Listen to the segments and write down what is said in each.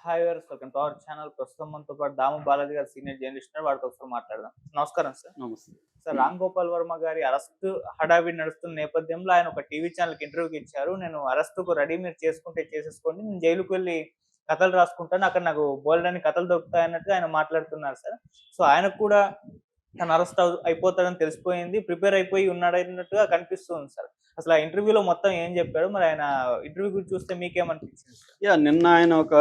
Hi viewers, welcome to our channel. ప్రస్తుతం మనతో పాటు దాము బాలాజీ గారు సీనియర్ జర్నలిస్ట్ ఉన్నారు. వాడితో ఒకసారి మాట్లాడదాం. నమస్కారం సార్. నమస్తే. సార్, రామ్ గోపాల్ వర్మ గారి అరెస్ట్ హడావిడి నడుస్తున్న నేపథ్యంలో ఆయన ఒక టీవీ ఛానల్‌కి ఇంటర్వ్యూకి ఇచ్చారు. నేను అరెస్ట్‌కు రెడీ, మీరు చేసుకుంటే చేసేసుకోండి. నేను జైలుకి వెళ్లి కథలు రాసుకుంటాను. అక్కడ నాకు బోలెడన్ని కథలు దొరుకుతాయన్నట్టుగా ఆయన మాట్లాడుతున్నారు సార్. సో ఆయనకు కూడా తను అరెస్ట్ అయిపోతాడని తెలిసిపోయింది. ప్రిపేర్ అయిపోయి ఉన్నాడన్నట్టుగా కనిపిస్తుంది సార్. అసలు ఆ ఇంటర్వ్యూలో మొత్తం ఏం చెప్పాడు? మరి ఆయన ఇంటర్వ్యూ గురించి చూస్తే మీకేమనిపించింది సార్? నిన్న ఆయన ఒక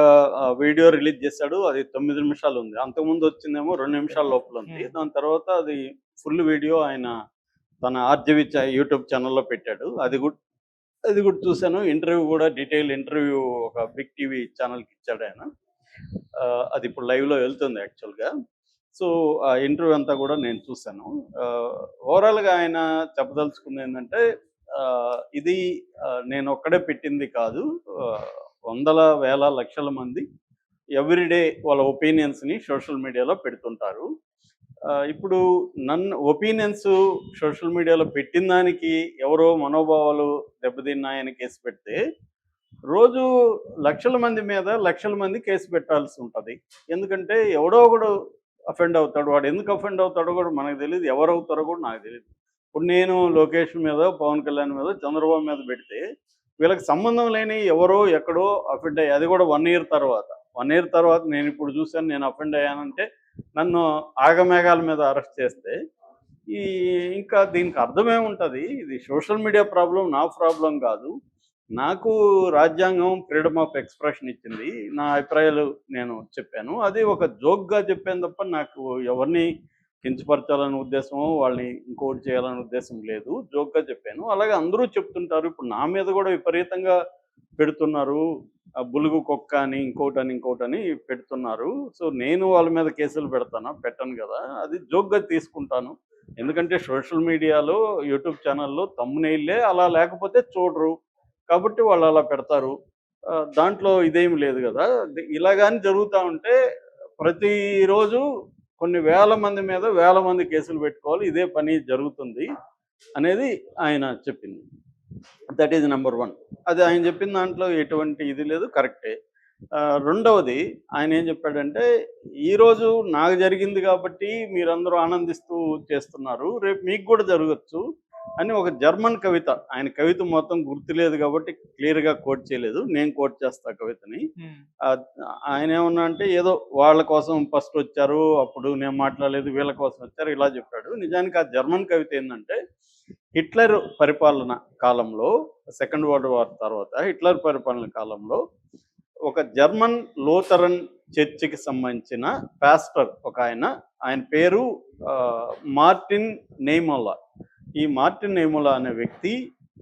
వీడియో రిలీజ్ చేశాడు. అది 9 నిమిషాలు ఉంది. అంతకుముందు వచ్చిందేమో 2 నిమిషాల లోపల ఉంది. దాని తర్వాత అది ఫుల్ వీడియో ఆయన తన ఆర్జీవి యూట్యూబ్ ఛానల్‌లో పెట్టాడు. అది కూడా చూశాను. ఇంటర్వ్యూ కూడా డీటెయిల్ ఇంటర్వ్యూ ఒక బిగ్ టీవీ ఛానల్‌కి ఇచ్చాడు ఆయన. అది ఇప్పుడు లైవ్‌లో వెళ్తుంది యాక్చువల్‌గా. సో, ఆ ఇంటర్వ్యూ అంతా కూడా నేను చూశాను. ఓవరాల్‌గా ఆయన చెప్పదలుచుకుందేంటంటే ఇది నేనొక్కడే పెట్టింది కాదు. వందల, వేల, లక్షల మంది ఎవ్రీడే వాళ్ళ ఒపీనియన్స్‌ని సోషల్ మీడియాలో పెడుతుంటారు. ఇప్పుడు నన్ను ఒపీనియన్స్ సోషల్ మీడియాలో పెట్టిన దానికి ఎవరో మనోభావాలు దెబ్బతిన్నాయని కేసు పెడితే, రోజు లక్షల మంది మీద లక్షల మంది కేసు పెట్టాల్సి ఉంటది. ఎందుకంటే ఎవడో ఒకడు అఫెండ్ అవుతాడు. వాడు ఎందుకు అఫెండ్ అవుతాడో కూడా మనకు తెలీదు. ఎవరవుతారో కూడా నాకు తెలీదు. ఇప్పుడు నేను లోకేష్ మీదో, పవన్ కళ్యాణ్ మీదో, చంద్రబాబు మీద పెడితే వీళ్ళకి సంబంధం లేని ఎవరో ఎక్కడో అఫెండ్ అయ్యి, అది కూడా 1 ఇయర్ తర్వాత. 1 ఇయర్ తర్వాత నేను ఇప్పుడు చూశాను, నేను అఫెండ్ అయ్యానంటే నన్ను ఆగమేఘాల మీద అరెస్ట్ చేస్తే ఈ ఇంకా దీనికి అర్థమేముంటది? ఇది సోషల్ మీడియా ప్రాబ్లం, నా ప్రాబ్లం కాదు. నాకు రాజ్యాంగం ఫ్రీడమ్ ఆఫ్ ఎక్స్‌ప్రెషన్ ఇచ్చింది. నా అభిప్రాయాలు నేను చెప్పాను. అది ఒక జోక్‌గా చెప్పాను తప్ప నాకు ఎవరిని కించపరచాలనే ఉద్దేశమో, వాళ్ళని ఇంకోటి చేయాలనే ఉద్దేశం లేదు. జోక్‌గా చెప్పాను. అలాగే అందరూ చెప్తుంటారు. ఇప్పుడు నా మీద కూడా విపరీతంగా పెడుతున్నారు. బులుగు కుక్క అని, ఇంకోటని పెడుతున్నారు. సో, నేను వాళ్ళ మీద కేసులు పెడతానా? పెట్టను కదా! అది జోక్‌గా తీసుకుంటాను. ఎందుకంటే సోషల్ మీడియాలో, యూట్యూబ్ ఛానల్‌లో థంబ్‌నెయిల్లే అలా లేకపోతే చూడరు. కాబట్టి వాళ్ళు అలా పెడతారు. దాంట్లో ఇదేమి లేదు కదా! ఇలా గాని జరుగుతా ఉంటే ప్రతిరోజు కొన్ని వేల మంది మీద వేల మంది కేసులు పెట్టుకోవాలి. ఇదే పని జరుగుతుంది అనేది ఆయన చెప్పింది. That is number 1. అది ఆయన చెప్పిన దాంట్లో ఎటువంటి ఇది లేదు, కరెక్టే. రెండవది ఆయన ఏం చెప్పాడంటే, ఈరోజు నాకు జరిగింది కాబట్టి మీరందరూ ఆనందిస్తూ చేస్తున్నారు. రేపు మీకు కూడా జరగొచ్చు అని ఒక జర్మన్ కవిత. ఆయన కవిత మొత్తం గుర్తులేదు కాబట్టి క్లియర్‌గా కోట్ చేయలేదు. నేను కోట్ చేస్తా కవితని. ఆయన ఏమన్నా అంటే ఏదో వాళ్ళ కోసం ఫస్ట్ వచ్చారు, అప్పుడు నేను మాట్లాడలేదు, వీళ్ళ కోసం వచ్చారు ఇలా చెప్పాడు. నిజానికి ఆ జర్మన్ కవిత ఏందంటే, హిట్లర్ పరిపాలన కాలంలో, సెకండ్ వరల్డ్ వార్ తర్వాత హిట్లర్ పరిపాలన కాలంలో ఒక జర్మన్ లూథరన్ చర్చికి సంబంధించిన పాస్టర్ ఒక ఆయన పేరు మార్టిన్ నైమోలా. ఈ మార్టిన్ నైమోలా అనే వ్యక్తి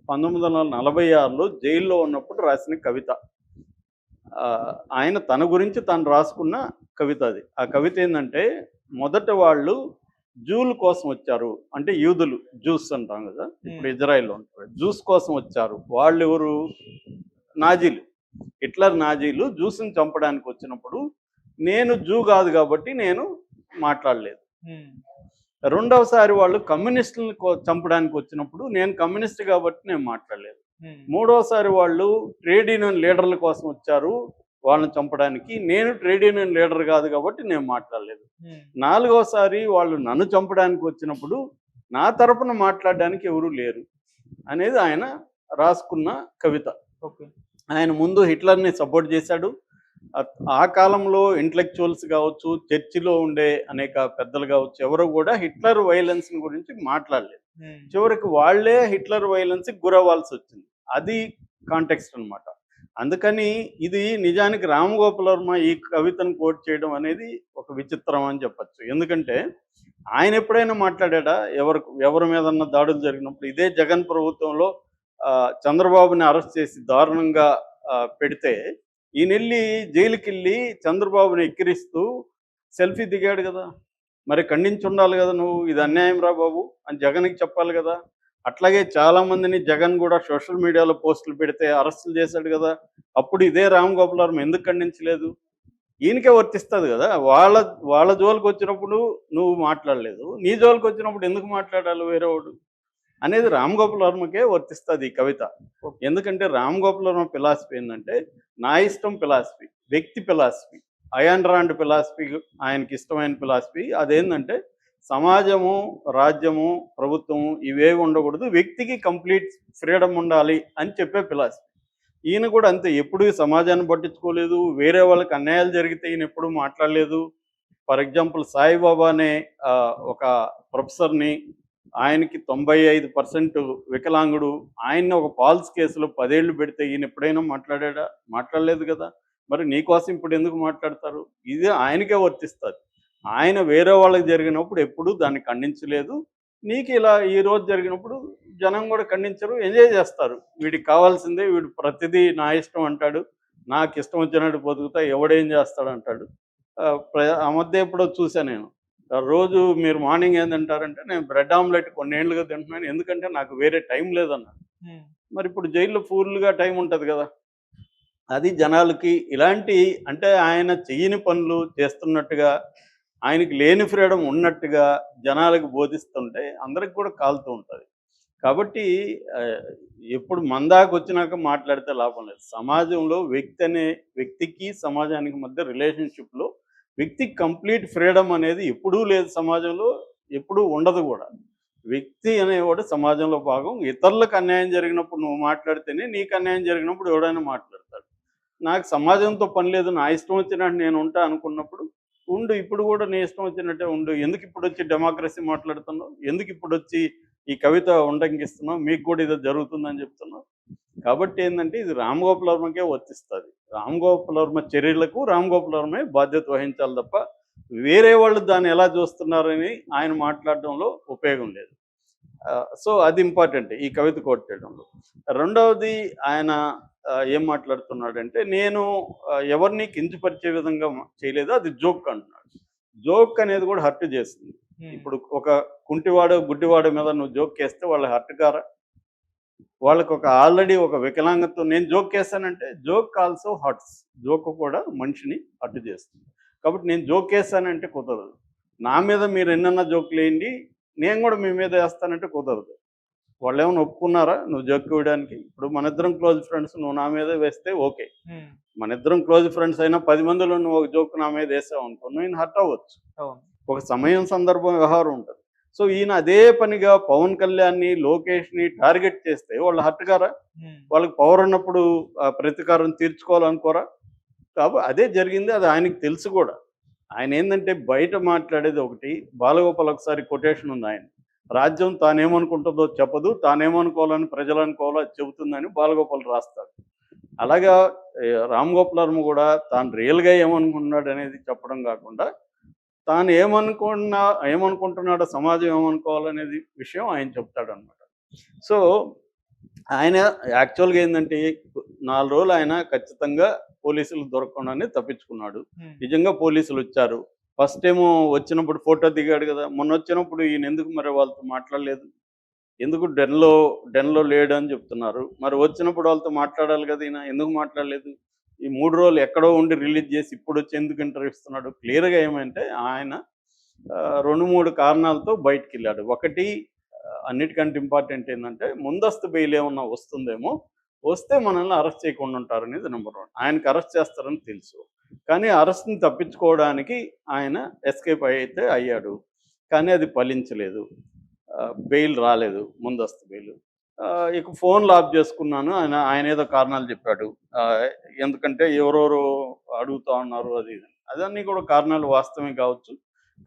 1946లో జైల్లో ఉన్నప్పుడు రాసిన కవిత. ఆయన తన గురించి తను రాసుకున్న కవిత అది. ఆ కవిత ఏంటంటే, మొదట వాళ్ళు జూల కోసం వచ్చారు. అంటే యూదులు, జూస్ అంటాం కదా, ఇప్పుడు ఇజ్రాయెల్లో ఉంటారు. జూస్ కోసం వచ్చారు. వాళ్ళు ఎవరు? నాజీలు. హిట్లర్ నాజీలు జూస్ని చంపడానికి వచ్చినప్పుడు నేను జూ కాదు కాబట్టి నేను మాట్లాడలేదు. రెండవసారి వాళ్ళు కమ్యూనిస్టులను చంపడానికి వచ్చినప్పుడు నేను కమ్యూనిస్ట్ కాబట్టి నేను మాట్లాడలేదు. మూడవసారి వాళ్ళు ట్రేడ్ యూనియన్ లీడర్ల కోసం వచ్చారు వాళ్ళని చంపడానికి, నేను ట్రేడ్ యూనియన్ లీడర్ కాదు కాబట్టి నేను మాట్లాడలేదు. నాలుగవసారి వాళ్ళు నన్ను చంపడానికి వచ్చినప్పుడు నా తరపున మాట్లాడడానికి ఎవరూ లేరు అనేది ఆయన రాసుకున్న కవిత. ఆయన ముందు హిట్లర్ని సపోర్ట్ చేశాడు. ఆ కాలంలో ఇంటలెక్చువల్స్ కావచ్చు, చర్చిలో ఉండే అనేక పెద్దలు కావచ్చు, ఎవరు కూడా హిట్లర్ వైలెన్స్ గురించి మాట్లాడలేదు. చివరికి వాళ్లే హిట్లర్ వైలెన్స్కి గురవ్వాల్సి వచ్చింది. అది కాంటెక్స్ట్ అనమాట. అందుకని ఇది నిజానికి రామ్ గోపాల్ వర్మ ఈ కవితను కోట్ చేయడం అనేది ఒక విచిత్రం అని చెప్పచ్చు. ఎందుకంటే ఆయన ఎప్పుడైనా మాట్లాడా ఎవరి మీదన్నా దాడులు జరిగినప్పుడు? ఇదే జగన్ ప్రభుత్వంలో చంద్రబాబుని అరెస్ట్ చేసి దారుణంగా పెడితే ఈయనెళ్ళి జైలుకెళ్ళి చంద్రబాబుని ఎక్కిరిస్తూ సెల్ఫీ దిగాడు కదా. మరి ఖండించి ఉండాలి కదా, నువ్వు ఇది అన్యాయం రా బాబు అని జగన్కి చెప్పాలి కదా. అట్లాగే చాలామందిని జగన్ కూడా సోషల్ మీడియాలో పోస్టులు పెడితే అరెస్టులు చేశాడు కదా. అప్పుడు ఇదే రామ్ గోపాల్ వర్మ ఎందుకు ఖండించలేదు? ఈయనకే వర్తిస్తుంది కదా. వాళ్ళ జోలికి వచ్చినప్పుడు నువ్వు మాట్లాడలేదు, నీ జోలికి వచ్చినప్పుడు ఎందుకు మాట్లాడాలి వేరేవాడు అనేది రామ్ గోపాల్ వర్మకే వర్తిస్తుంది ఈ కవిత. ఎందుకంటే రామ్ గోపాల్ వర్మ ఫిలాసఫీ ఏంటంటే, నా ఇష్టం ఫిలాసఫీ. వ్యక్తి ఫిలాసఫీ, అయాన్ రాండ్ ఫిలాసఫీ, ఆయనకి ఇష్టమైన ఫిలాసఫీ అదేంటంటే సమాజము, రాజ్యము, ప్రభుత్వము ఇవేవి ఉండకూడదు, వ్యక్తికి కంప్లీట్ ఫ్రీడమ్ ఉండాలి అని చెప్పే ఫిలాసఫీ. ఈయన కూడా అంతే, ఎప్పుడు సమాజాన్ని పట్టించుకోలేదు, వేరే వాళ్ళకి అన్యాయాలు జరిగితే ఈయన ఎప్పుడు మాట్లాడలేదు. ఫర్ ఎగ్జాంపుల్ సాయిబాబా అనే ఒక ప్రొఫెసర్ని, ఆయనకి 95% వికలాంగుడు, ఆయన్ని ఒక ఫాల్స్ కేసులో 10 ఏళ్ళు పెడితే ఈయన ఎప్పుడైనా మాట్లాడా? మాట్లాడలేదు కదా. మరి నీకోసం ఇప్పుడు ఎందుకు మాట్లాడతారు? ఇది ఆయనకే వర్తిస్తుంది. ఆయన వేరే వాళ్ళకి జరిగినప్పుడు ఎప్పుడూ దాన్ని ఖండించలేదు. నీకు ఇలా ఈరోజు జరిగినప్పుడు జనం కూడా ఖండించరు, ఎంజాయ్ చేస్తారు. వీడికి కావాల్సిందే, వీడు ప్రతిదీ నా ఇష్టం అంటాడు, నాకు ఇష్టం వచ్చినట్టు బతుకుతా, ఎవడేం చేస్తాడు అంటాడు. ఆ మధ్య ఎప్పుడో చూసా నేను, రోజు మీరు మార్నింగ్ ఏం తింటారంటే నేను బ్రెడ్ ఆమ్లెట్ కొన్నేళ్లుగా తింటున్నాను, ఎందుకంటే నాకు వేరే టైం లేదన్నాడు. మరి ఇప్పుడు జైల్లో ఫుల్గా టైం ఉంటుంది కదా. అది జనాలకి ఇలాంటి, అంటే ఆయన చెయ్యని పనులు చేస్తున్నట్టుగా, ఆయనకి లేని ఫ్రీడమ్ ఉన్నట్టుగా జనాలకు బోధిస్తుంటే అందరికి కూడా కాలుతూ ఉంటుంది. కాబట్టి ఎప్పుడు మందాకు వచ్చినాక మాట్లాడితే లాభం లేదు. సమాజంలో వ్యక్తికి సమాజానికి మధ్య రిలేషన్షిప్లో వ్యక్తికి కంప్లీట్ ఫ్రీడమ్ అనేది ఎప్పుడూ లేదు సమాజంలో, ఎప్పుడూ ఉండదు కూడా. వ్యక్తి అనేవాడు సమాజంలో భాగం. ఇతరులకు అన్యాయం జరిగినప్పుడు నువ్వు మాట్లాడితేనే, నీకు అన్యాయం జరిగినప్పుడు ఎవడైనా మాట్లాడతాడు. నాకు సమాజంతో పని లేదు, నా ఇష్టం వచ్చినట్టు నేను ఉంటా అనుకున్నప్పుడు ఉండు. ఇప్పుడు కూడా నీ ఇష్టం వచ్చినట్టే ఉండు. ఎందుకు ఇప్పుడు వచ్చి డెమోక్రసీ మాట్లాడుతున్నావు? ఎందుకు ఇప్పుడు వచ్చి ఈ కవిత ఉల్లంఘిస్తున్నావు? మీకు కూడా ఇది జరుగుతుందని చెప్తున్నావు. కాబట్టి ఏంటంటే ఇది రామ్ గోపాల్ వర్మకే వర్తిస్తుంది. రామ్ గోపాల్ వర్మ చర్యలకు రామ్ గోపాల్ వర్మే బాధ్యత వహించాలి తప్ప వేరే వాళ్ళు దాన్ని ఎలా చూస్తున్నారని ఆయన మాట్లాడడంలో ఉపయోగం లేదు. సో అది ఇంపార్టెంట్ ఈ కవిత కోట్ చేయడంలో. రెండవది ఆయన ఏం మాట్లాడుతున్నాడంటే, నేను ఎవరిని కించపరిచే విధంగా చేయలేదు, అది జోక్ అంటున్నాడు. జోక్ అనేది కూడా హర్ట్ చేస్తుంది. ఇప్పుడు ఒక కుంటివాడు గుడ్డివాడు మీద నువ్వు జోక్ వేస్తే వాళ్ళు హర్ట్ కారా? వాళ్ళకు ఒక ఆల్రెడీ ఒక వికలాంగతో నేను జోక్ వేసానంటే జోక్ ఆల్సో హర్ట్స్. జోక్ కూడా మనిషిని హర్ట్ చేస్తుంది. కాబట్టి నేను జోక్ వేసానంటే కుదరదు. నా మీద మీరు ఎన్నన్నా జోకులు వేయండి, నేను కూడా మీ మీద వేస్తానంటే కుదరదు. వాళ్ళు ఏమైనా ఒప్పుకున్నారా నువ్వు జోక్ వేయడానికి? ఇప్పుడు మన ఇద్దరం క్లోజ్ ఫ్రెండ్స్, నువ్వు నా మీద వేస్తే ఓకే. మన ఇద్దరం క్లోజ్ ఫ్రెండ్స్ అయినా 10 మందిలో నువ్వు ఒక జోక్ నా మీద వేసావు అనుకో, నేను హర్ట్ అవ్వచ్చు. ఒక సమయం, సందర్భం, వ్యవహారం ఉంటుంది. సో ఈయన అదే పనిగా పవన్ కళ్యాణ్ని, లోకేష్ని టార్గెట్ చేస్తే వాళ్ళు హర్ట్ కారా? వాళ్ళకి పవర్ ఉన్నప్పుడు ప్రతీకారం తీర్చుకోవాలనుకోరా? కాబట్టి అదే జరిగింది. అది ఆయనకి తెలుసు కూడా. ఆయన ఏంటంటే బయట మాట్లాడేది ఒకటి. బాలగోపాల్ ఒకసారి కొటేషన్ ఉంది ఆయన, రాజ్యం తానేమనుకుంటుందో చెప్పదు, తానేమనుకోవాలని ప్రజలు అనుకోవాలో అది చెబుతుందని బాలగోపాల్ రాస్తాడు. అలాగా రామ్ గోపాల్ వర్మ కూడా తాను రియల్గా ఏమనుకుంటున్నాడు అనేది చెప్పడం కాకుండా, తాను ఏమనుకుంటున్నాడో సమాజం ఏమనుకోవాలనేది విషయం ఆయన చెప్తాడు అనమాట. సో ఆయన యాక్చువల్గా ఏంటంటే 4 రోజులు ఆయన ఖచ్చితంగా పోలీసులు దొరకకుండానే తప్పించుకున్నాడు. నిజంగా పోలీసులు వచ్చారు. ఫస్ట్ ఏమో వచ్చినప్పుడు ఫోటో దిగాడు కదా. మొన్న వచ్చినప్పుడు ఈయన ఎందుకు మరి వాళ్ళతో మాట్లాడలేదు? ఎందుకు డెన్లో లేడు అని చెప్తున్నారు. మరి వచ్చినప్పుడు వాళ్ళతో మాట్లాడాలి కదా ఈయన, ఎందుకు మాట్లాడలేదు? ఈ 3 రోజులు ఎక్కడో ఉండి రిలీజ్ చేసి ఇప్పుడు వచ్చి ఎందుకు ఇంటర్వ్యూ ఇస్తున్నాడు? క్లియర్గా ఏమంటే ఆయన 2-3 కారణాలతో బయటికి వెళ్ళాడు. ఒకటి, అన్నిటికంటే ఇంపార్టెంట్ ఏంటంటే ముందస్తు బెయిల్ ఏమన్నా వస్తుందేమో, వస్తే మనల్ని అరెస్ట్ చేయకుండా ఉంటారనేది నెంబర్ 1. ఆయనకు అరెస్ట్ చేస్తారని తెలుసు, కానీ అరెస్ట్ని తప్పించుకోవడానికి ఆయన ఎస్కేప్ అయితే అయ్యాడు. కానీ అది ఫలించలేదు, బెయిల్ రాలేదు, ముందస్తు బెయిల్. ఇక ఫోన్లు ఆఫ్ చేసుకున్నాను ఆయన ఏదో కారణాలు చెప్పాడు. ఎందుకంటే ఎవరెవరు అడుగుతా ఉన్నారు అది ఇది. అదన్నీ కూడా కారణాలు వాస్తవమే కావచ్చు,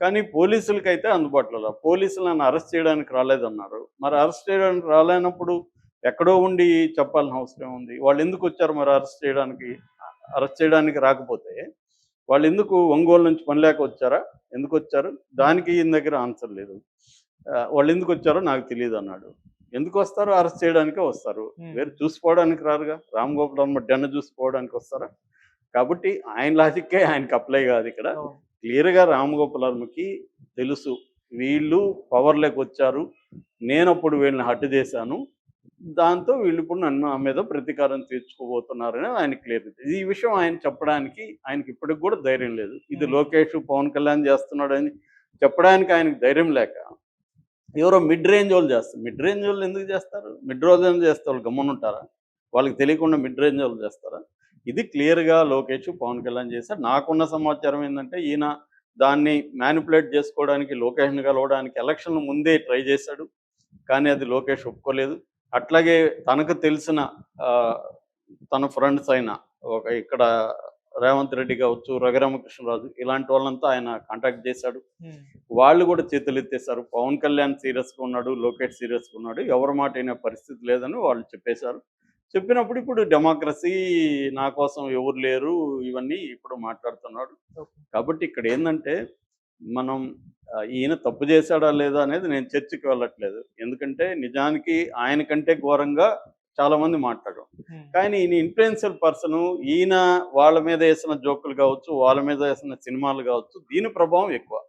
కానీ పోలీసులకైతే అందుబాటులో పోలీసులు నన్ను అరెస్ట్ చేయడానికి రాలేదన్నారు. మరి అరెస్ట్ చేయడానికి రాలేనప్పుడు ఎక్కడో ఉండి చెప్పాల్సిన అవసరం ఉంది. వాళ్ళు ఎందుకు వచ్చారు మరి అరెస్ట్ చేయడానికి? అరెస్ట్ చేయడానికి రాకపోతే వాళ్ళు ఎందుకు ఒంగోలు నుంచి పని లేక వచ్చారా? ఎందుకు వచ్చారు? దానికి ఈయన దగ్గర ఆన్సర్ లేదు. వాళ్ళు ఎందుకు వచ్చారో నాకు తెలియదు అన్నాడు. ఎందుకు వస్తారు? అరెస్ట్ చేయడానికే వస్తారు, వేరు చూసిపోవడానికి రారుగా. రామ్ గోపాల్ వర్మ డెన్న చూసిపోవడానికి వస్తారా? కాబట్టి ఆయన లాజిక్కే ఆయనకి అప్లై కాదు ఇక్కడ. క్లియర్గా రామ్ గోపాల్ వర్మకి తెలుసు, వీళ్ళు పవర్లోకి వచ్చారు, నేనప్పుడు వీళ్ళని హట్ చేశాను, దాంతో వీళ్ళు ఇప్పుడు నా మీద ప్రతీకారం తీర్చుకోబోతున్నారని ఆయన క్లియర్. ఈ విషయం ఆయన చెప్పడానికి ఆయనకి ఇప్పటికి కూడా ధైర్యం లేదు. ఇది లోకేష్, పవన్ కళ్యాణ్ చేస్తున్నాడని చెప్పడానికి ఆయనకు ధైర్యం లేక ఎవరో మిడ్ రేంజ్ వాళ్ళు చేస్తారు. మిడ్ రేంజ్ వాళ్ళు ఎందుకు చేస్తారు? మిడ్ రేంజ్ చేస్తే వాళ్ళు గమ్మునుంటారా? వాళ్ళకి తెలియకుండా మిడ్ రేంజ్ వాళ్ళు చేస్తారా? ఇది క్లియర్గా లోకేష్ పవన్ కళ్యాణ్ చేశారు. నాకున్న సమాచారం ఏంటంటే ఈయన దాన్ని మ్యానిపులేట్ చేసుకోవడానికి లోకేష్ని కలవడానికి ఎలక్షన్ ముందే ట్రై చేశాడు. కానీ అది లోకేష్ ఒప్పుకోలేదు. అట్లాగే తనకు తెలిసిన తన ఫ్రెండ్స్ అయిన ఇక్కడ రేవంత్ రెడ్డి కావచ్చు, రఘురామకృష్ణరాజు ఇలాంటి వాళ్ళంతా ఆయన కాంటాక్ట్ చేశాడు. వాళ్ళు కూడా చేతులెత్తేశారు. పవన్ కళ్యాణ్ సీరియస్గా ఉన్నాడు, లోకేష్ సీరియస్గా ఉన్నాడు, ఎవరి మాట అయినా పరిస్థితి లేదని వాళ్ళు చెప్పేశారు. చెప్పినప్పుడు ఇప్పుడు డెమోక్రసీ, నా కోసం ఎవరు లేరు, ఇవన్నీ ఇప్పుడు మాట్లాడుతున్నాడు. కాబట్టి ఇక్కడ ఏంటంటే మనం ఈయన తప్పు చేశాడా లేదా అనేది నేను చర్చకి వెళ్ళట్లేదు. ఎందుకంటే నిజానికి ఆయన కంటే ఘోరంగా చాలామంది మాట్లాడారు. కానీ ఈయన ఇన్ఫ్లుయెన్షియల్ పర్సన్, ఈయన వాళ్ళ మీద వేసిన జోకులు కావచ్చు, వాళ్ళ మీద వేసిన సినిమాలు కావచ్చు, దీని ప్రభావం ఎక్కువ.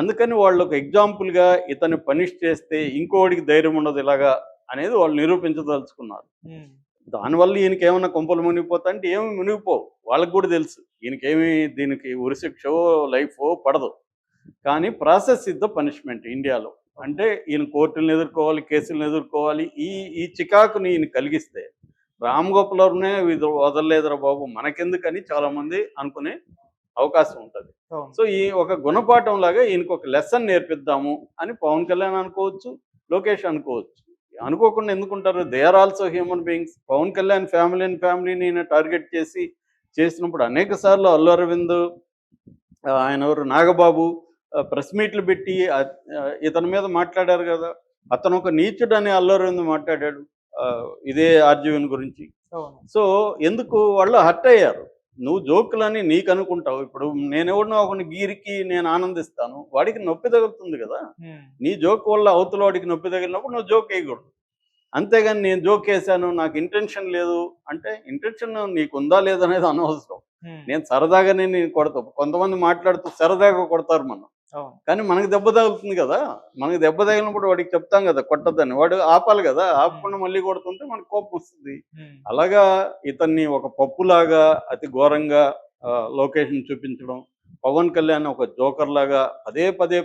అందుకని వాళ్ళు ఒక ఎగ్జాంపుల్గా ఇతన్ని పనిష్ చేస్తే ఇంకోడికి ధైర్యం ఉండదు ఇలాగా అనేది వాళ్ళు నిరూపించదలుచుకున్నారు. దానివల్ల ఈయనకి ఏమన్నా కొంపలు మునిగిపోతా అంటే ఏమి మునిగిపోవు, వాళ్ళకి కూడా తెలుసు ఈయనకేమి దీనికి ఉరిశిక్షో లైఫో పడదు. కానీ ప్రాసెస్ ఇస్ ద పనిష్మెంట్ ఇండియాలో. అంటే ఈయన కోర్టులను ఎదుర్కోవాలి, కేసులను ఎదుర్కోవాలి. ఈ చికాకుని ఈయన కలిగిస్తే రామ్ గోపాల్ వర్మనే వదలలేదురా బాబు మనకెందుకని చాలామంది అనుకునే అవకాశం ఉంటుంది. సో ఈ ఒక గుణపాఠం లాగా ఈయనకు ఒక లెసన్ నేర్పిద్దాము అని పవన్ కళ్యాణ్ అనుకోవచ్చు, లోకేష్ అనుకోవచ్చు. అనుకోకుండా ఎందుకుంటారు? They are also human beings. Pawan Kalyan ఫ్యామిలీని ఈయన టార్గెట్ చేసినప్పుడు అనేక సార్లు అల్లు అరవింద్, ఆయన ఎవరు నాగబాబు ప్రెస్ మీట్లు పెట్టి ఇతని మీద మాట్లాడారు కదా. అతను ఒక నీచుడు అని అల్లు అరవింద్ మాట్లాడాడు ఇదే ఆర్జీవన్ గురించి. సో ఎందుకు వాళ్ళు హర్ట్ అయ్యారు. నువ్వు జోకులని నీకు అనుకుంటావు. ఇప్పుడు నేనెవడినో ఒకని గీరికి నేను ఆనందిస్తాను, వాడికి నొప్పి తగులుతుంది కదా. నీ జోక్ వల్ల అవతల వాడికి నొప్పి తగిలినప్పుడు నువ్వు జోక్ వేయకూడదు. అంతేగాని నేను జోక్ వేసాను, నాకు ఇంటెన్షన్ లేదు అంటే ఇంటెన్షన్ నీకు ఉందా లేదనేది అనవసరం. నేను సరదాగానే నేను కొడతాను. కొంతమంది మాట్లాడుతూ సరదాగా కొడతారు మనం, కానీ మనకు దెబ్బ తగులుతుంది కదా. మనకు దెబ్బ తగిలినప్పుడు వాడికి చెప్తాం కదా కొట్టద్దని, వాడు ఆపాలి కదా. ఆపకుండా మళ్ళీ కొడుతుంటే మనకు కోపం వస్తుంది. అలాగా ఇతన్ని ఒక పప్పులాగా అతి ఘోరంగా లోకేష్ని చూపించడం, పవన్ కళ్యాణ్ ఒక జోకర్ లాగా పదే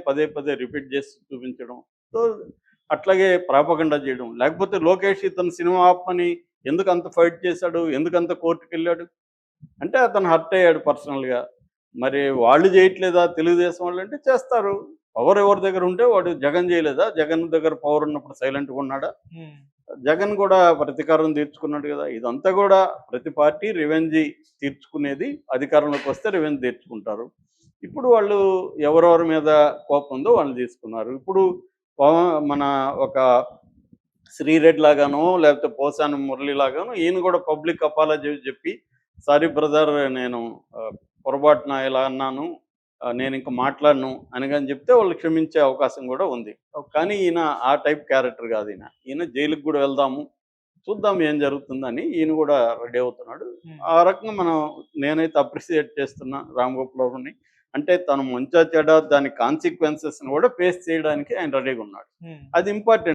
రిపీట్ చేసి చూపించడం, సో అట్లాగే ప్రాపగండా చేయడం. లేకపోతే లోకేష్ ఇతను సినిమా ఆపని ఎందుకు అంత ఫైట్ చేశాడు, ఎందుకంత కోర్టుకు వెళ్ళాడు అంటే అతను హర్ట్ అయ్యాడు పర్సనల్గా. మరి వాళ్ళు చేయట్లేదా తెలుగుదేశం వాళ్ళు అంటే చేస్తారు. పవర్ ఎవరి దగ్గర ఉంటే వాడు జగన్ చేయలేదా? జగన్ దగ్గర పవర్ ఉన్నప్పుడు సైలెంట్గా ఉన్నాడా? జగన్ కూడా ప్రతీకారం తీర్చుకున్నాడు కదా. ఇదంతా కూడా ప్రతి పార్టీ రివెంజ్ తీర్చుకునేది, అధికారంలోకి వస్తే రివెంజ్ తీర్చుకుంటారు. ఇప్పుడు వాళ్ళు ఎవరెవరి మీద కోపం ఉందో వాళ్ళు తీసుకున్నారు. ఇప్పుడు మన ఒక శ్రీరెడ్డి లాగానో లేకపోతే పోసాని మురళి లాగానో ఈయన కూడా పబ్లిక్ అపాలజీ చెప్పి, సారీ బ్రదర్ నేను పొరపాటున ఇలా అన్నాను, నేను ఇంకా మాట్లాడను అని చెప్తే వాళ్ళు క్షమించే అవకాశం కూడా ఉంది. కానీ ఈయన ఆ టైప్ క్యారెక్టర్ కాదు. ఈయన జైలుకి కూడా వెళ్దాము, చూద్దాం ఏం జరుగుతుందని ఈయన కూడా రెడీ అవుతున్నాడు. ఆ రకంగా నేనైతే అప్రిషియేట్ చేస్తున్నా రామ్ గోపాల్ వర్మని. అంటే తను మంచా చెడ దాని కాన్సిక్వెన్సెస్ని కూడా ఫేస్ చేయడానికి ఆయన రెడీగా ఉన్నాడు. అది ఇంపార్టెంట్.